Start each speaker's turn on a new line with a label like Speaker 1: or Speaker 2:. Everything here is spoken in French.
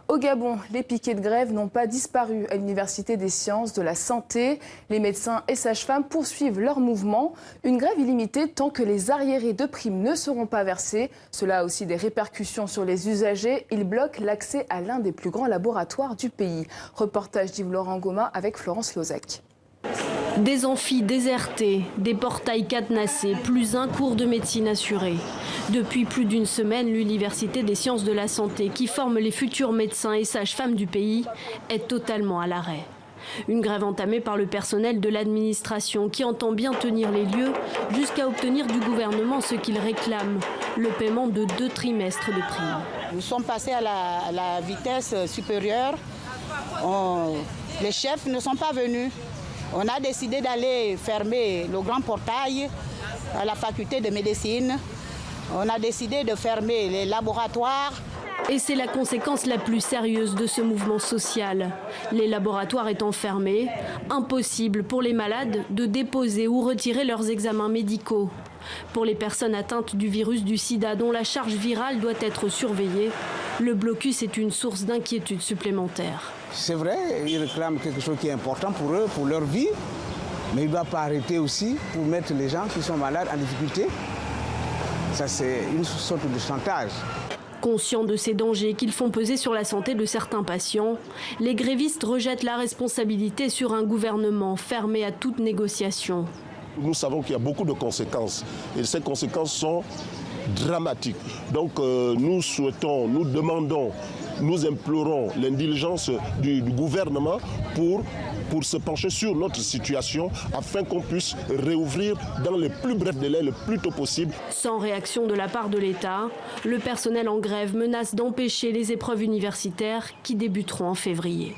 Speaker 1: Au Gabon, les piquets de grève n'ont pas disparu à l'Université des sciences de la santé. Les médecins et sages-femmes poursuivent leur mouvement. Une grève illimitée tant que les arriérés de primes ne seront pas versés. Cela a aussi des répercussions sur les usagers. Ils bloquent l'accès à l'un des plus grands laboratoires du pays. Reportage d'Yves Laurent Goma avec Florence Lozec.
Speaker 2: Des amphis désertés, des portails cadenassés, plus un cours de médecine assuré. Depuis plus d'une semaine, l'Université des sciences de la santé, qui forme les futurs médecins et sages-femmes du pays, est totalement à l'arrêt. Une grève entamée par le personnel de l'administration qui entend bien tenir les lieux jusqu'à obtenir du gouvernement ce qu'il réclame, le paiement de 2 trimestres de primes.
Speaker 3: Nous sommes passés à la vitesse supérieure. Les chefs ne sont pas venus. On a décidé d'aller fermer le grand portail à la faculté de médecine. On a décidé de fermer les laboratoires.
Speaker 2: Et c'est la conséquence la plus sérieuse de ce mouvement social. Les laboratoires étant fermés, impossible pour les malades de déposer ou retirer leurs examens médicaux. Pour les personnes atteintes du virus du sida dont la charge virale doit être surveillée, le blocus est une source d'inquiétude supplémentaire.
Speaker 4: C'est vrai, ils réclament quelque chose qui est important pour eux, pour leur vie, mais il ne doit pas arrêter aussi pour mettre les gens qui sont malades en difficulté. Ça, c'est une sorte de chantage.
Speaker 2: Conscients de ces dangers qu'ils font peser sur la santé de certains patients, les grévistes rejettent la responsabilité sur un gouvernement fermé à toute négociation.
Speaker 5: Nous savons qu'il y a beaucoup de conséquences et ces conséquences sont dramatiques. Donc nous souhaitons, nous demandons, nous implorons l'indulgence du gouvernement pour se pencher sur notre situation afin qu'on puisse réouvrir dans les plus brefs délais, le plus tôt possible.
Speaker 2: Sans réaction de la part de l'État, le personnel en grève menace d'empêcher les épreuves universitaires qui débuteront en février.